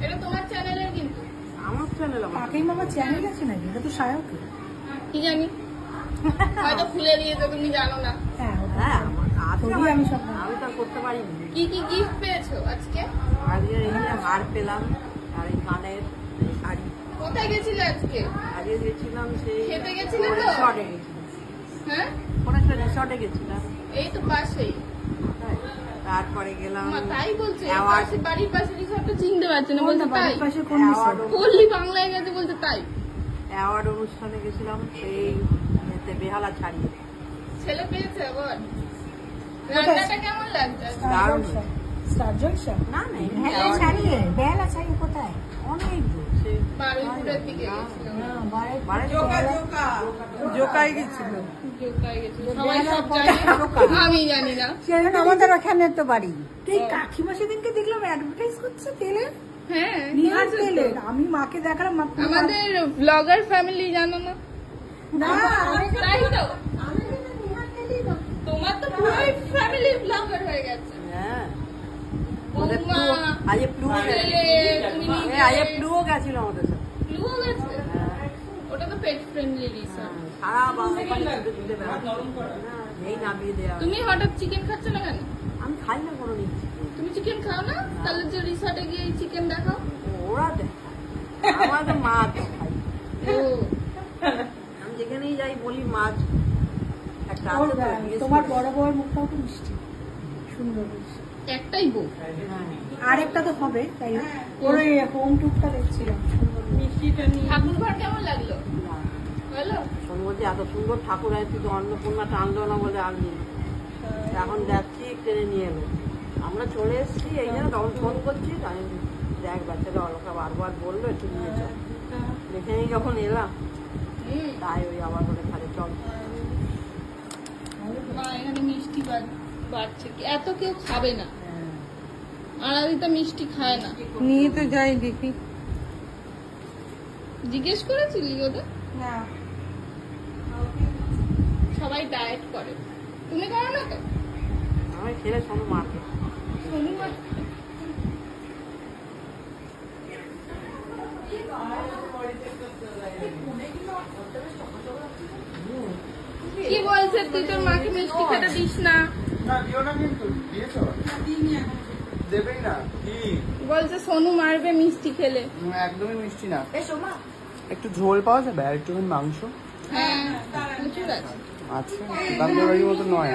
এটা তোমার চ্যানেলের কিন্তু। আমার চ্যানেল কাকেই মামা চ্যানেল আছে নাকি? এটা তো সায়কের। কি জানি, হয়তো খুলে দিয়েছে, তুমি জানো না। হ্যাঁ হ্যাঁ আমি সব আমি তো করতে পারিনি। কি কি গিফট পেয়েছো আজকে? আজকে এই যে হার পেলাম আর এই কানের শাড়ি। কোথায় গেছিলে আজকে? আজকে গেছিলাম সেই খেতে গেছিলে তো? রিসর্টে গেছিলাম। হ্যাঁ, কোন একটা রিসর্টে গেছিলাম। এই তো পাশেই। তারপরে গেলাম তাই বলছে অ্যাওয়ার্ড। বাড়ির পাশে রিসর্টটা চিনতে পারছে না, বলতে তাই। বাড়ির পাশে কোন অ্যাওয়ার্ড পল্লী বাংলায় গেছে বলতে তাই। অ্যাওয়ার্ড অনুষ্ঠানে গেছিলাম সেই বেহালা ছাড়িয়ে। ছেলে পেয়েছে আবার। রান্নাটা কেমন লাগছে? দারুণ। স্টার জলসা না না বেলা ছাড়িয়ে, বেলা ছাড়িয়ে কোথায়? অনেক দূর সেই বারুইপুরের দিকে গেছিলাম। জোকাই গেছিল। জোকায় গেছিল। সবাই সব জানে, আমি জানি না। সেখানে আমাদের ওখানে তো বাড়ি। এই কাকিমা সেদিনকে দেখলাম অ্যাডভার্টাইজ করছে তেলের, হ্যাঁ, নিহার তেলের। আমি মাকে দেখালাম, মা পুরো আমাদের ব্লগার ফ্যামিলি জানো না? না তাই তো, তোমার তো পুরোই ফ্যামিলি ব্লগার হয়ে গেছে। হ্যাঁ বৌমা, আজকে প্লু ছেলে, তুমি নিজে। আজকে প্লুও গেছিল আমাদের সাথে। প্লুও গেছে? ওটা তো পেট ফ্রেন্ডলি রিসর্ট। সারা বাংলা ঘুরে ঘুরে বেড়াচ্ছে। এই নামিয়ে দেওয়া। তুমি হঠাৎ চিকেন খাচ্ছ না কেন? আমি খাই না কোনো দিন chicken। তুমি চিকেন খাও না? তাহলে যে রিসর্টে গিয়ে চিকেন দেখাও। ওরা দেখায়, আমার তো মাছ খাই। ও, আমি যেখানেই যাই বলি মাছ একটা ওর, আছে তো, জিজ্ঞেস তোমার করি। বড় বউয়ের মুখটাও খুব মিষ্টি, সুন্দর বলছে। একটাই বউ। আরেকটা তো হবে, তাই ওর হোম টুরটা দেখছিলাম। ঠাকুর ঘর কেমন লাগলো? ভালো? শোন বলছি এত সুন্দর ঠাকুর আছে, তুই তো অন্নপূর্ণা টানলো না বলে আনলি না। এখন যাচ্ছি ট্রেনে নিয়ে এলো, আমরা চলে এসেছি। এই জন্য তখন ফোন করছি, আমি দেখ বাচ্চাটা অলকা বারবার বললো একটু নিয়ে চল। এখানেই যখন এলাম তাই ওই আবার বলে খালি চল। মা এখানে মিষ্টি বাড়ছে, এত কেউ খাবে না। আরাধিতা মিষ্টি খায় না। নিয়ে তো যাই দেখি। জিজ্ঞেস করেছিলি ওদের? না, সবাই ডায়েট করে, তুমি করো না তো? আমার ছেলে শোনো মারবে। কি বলছে, তুই তোর মাকে মিষ্টি খেতে দিস না? বলছে সোনু মারবে মিষ্টি খেলে। একদমই মিষ্টি না, একটু ঝোল পাওয়া যাবে আর একটু মাংস। হ্যাঁ, প্রচুর আছে। আচ্ছা, তার বাড়ির মতো নয়।